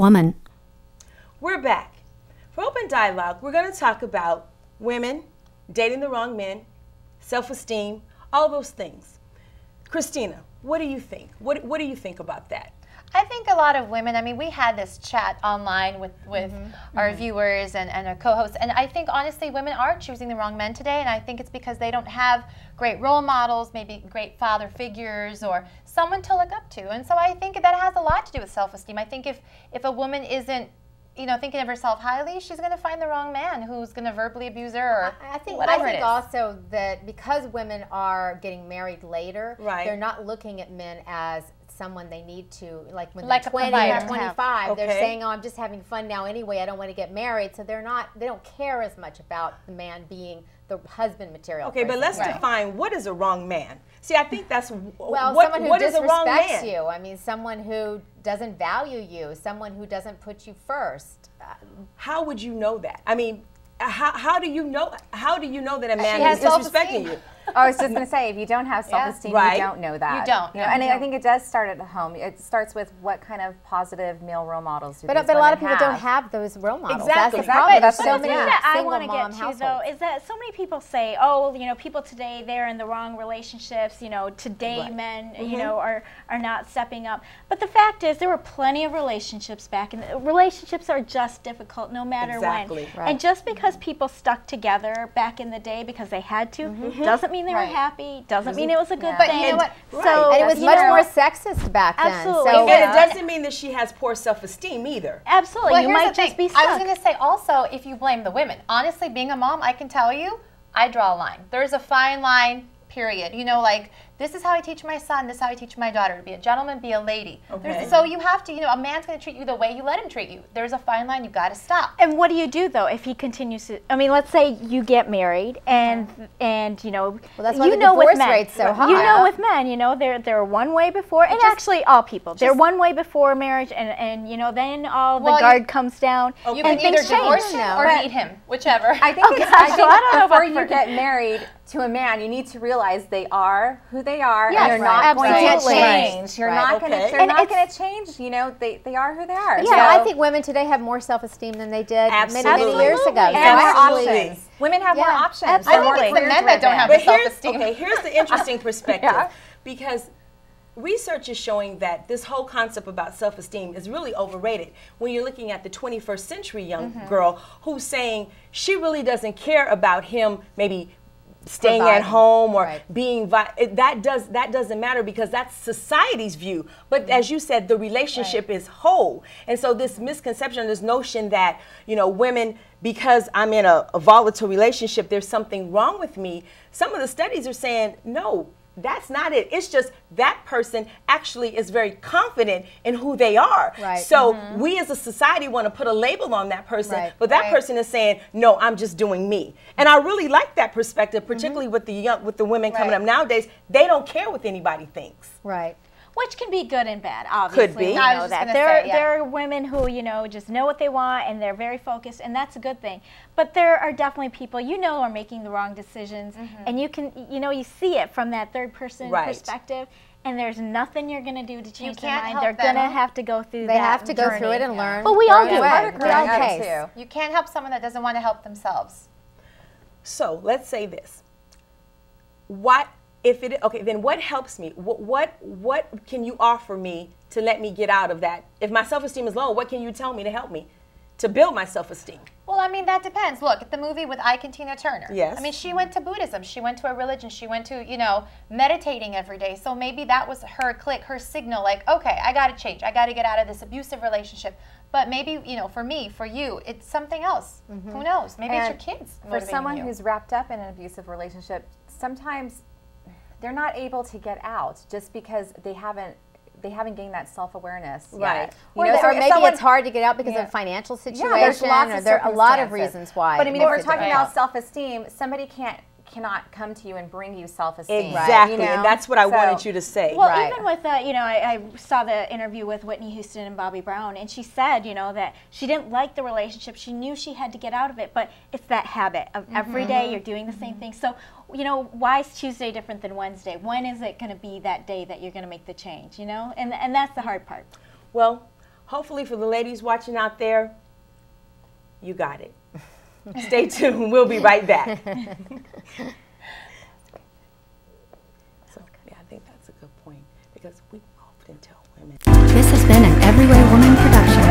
woman. We're back. For Open Dialogue, we're going to talk about women, dating the wrong men, self-esteem, all those things. Christina, what do you think? What do you think about that? I think a lot of women, I mean, we had this chat online with our viewers and our co-hosts, and I think honestly women are choosing the wrong men today, and I think it's because they don't have great role models, maybe great father figures or someone to look up to. And so I think that has a lot to do with self-esteem. I think if a woman isn't, you know, thinking of herself highly, she's going to find the wrong man who's going to verbally abuse her or I think whatever it is. also that because women are getting married later, they're not looking at men as someone they need to, like when they're 20 or 25, they're saying, oh, I'm just having fun now anyway, I don't want to get married. So they don't care as much about the man being the husband material. Okay, but let's define what is a wrong man. See, I think that's someone who what is a wrong man? you. I mean, someone who doesn't value you, someone who doesn't put you first. How would you know that? I mean, how do you know that a man is disrespecting you? I was just going to say, if you don't have self-esteem, you don't know that. You don't. You know, and I think it does start at home. It starts with what kind of positive male role models do these women have. But a lot of people don't have those role models. Exactly. That's the problem. That's so many I want to get to, though, is that so many people say, oh, you know, people today, they're in the wrong relationships, you know, today men, you know, are not stepping up. But the fact is, there were plenty of relationships back, and relationships are just difficult no matter when. And just because people stuck together back in the day because they had to, doesn't mean they were happy, doesn't mean it was a good thing. But you know what? So and it was much more sexist back then. Absolutely. So, and it doesn't mean that she has poor self-esteem either. Absolutely. Well, you might just be stuck. I was going to say also, if you blame the women, honestly, being a mom, I can tell you, I draw a line. There's a fine line, period. You know, like, this is how I teach my son, this is how I teach my daughter, to be a gentleman, be a lady. So you have to, you know, a man's going to treat you the way you let him treat you. There's a fine line, you've got to stop. And what do you do, though, if he continues to, I mean, let's say you get married and you know, well, that's why the divorce rate's so high. You know, with men, you know, they're one way before, and actually all people, they're one way before marriage, and you know, then all the guard comes down. You can either divorce him or meet him, whichever. I think before you get married to a man, you need to realize they are who they are, and they're not going to change. You're not going to. They're not going to change. You know, they are who they are. Yeah, so I think women today have more self-esteem than they did many years ago. And more options. Women have more options. I think it's the men that don't have the self-esteem. Okay, here's the interesting perspective, because research is showing that this whole concept about self-esteem is really overrated when you're looking at the 21st century young girl who's saying she really doesn't care about him maybe staying at home or being that doesn't matter, because that's society's view. But as you said, the relationship is whole. And so this misconception, this notion that, you know, women, because I'm in a volatile relationship, there's something wrong with me. Some of the studies are saying, no, that's not it. It's just that person actually is very confident in who they are. So we as a society want to put a label on that person, but that person is saying, no, I'm just doing me. And I really like that perspective, particularly with the women coming up nowadays. They don't care what anybody thinks. Which can be good and bad, obviously. Could be. You know that. There are women who, you know, just know what they want and they're very focused, and that's a good thing. But there are definitely people, you know, are making the wrong decisions, and you can, you know, you see it from that third person perspective, and there's nothing you're going to do to change their mind. They're going to have to go through that. They have to go through it and learn. But we all do. You can't help someone that doesn't want to help themselves. So let's say this. Then what helps me? What can you offer me to let me get out of that? If my self-esteem is low, what can you tell me to help me to build my self-esteem? Well, I mean, that depends. Look at the movie with Ike and Tina Turner. Yes. I mean, she went to Buddhism. She went to a religion. She went to, you know, meditating every day. So maybe that was her click, her signal, like, okay, I got to change. I got to get out of this abusive relationship. But maybe, you know, for me, for you, it's something else. Who knows? Maybe it's your kids. For someone who's wrapped up in an abusive relationship, sometimes they're not able to get out just because they haven't gained that self-awareness yet. Or maybe it's hard to get out because of financial situation. There are a lot of reasons why. But I mean, if we're talking about self-esteem, somebody cannot come to you and bring you self-esteem. Exactly, and that's what I wanted you to say. Well, even with you know, I saw the interview with Whitney Houston and Bobby Brown, and she said, you know, that she didn't like the relationship. She knew she had to get out of it, but it's that habit of every day you're doing the same thing. So, you know, why is Tuesday different than Wednesday? When is it going to be that day that you're going to make the change, you know? And that's the hard part. Well, hopefully for the ladies watching out there, you got it. Stay tuned. We'll be right back. So, yeah, I think that's a good point because we often tell women. This has been an Everyway Woman production.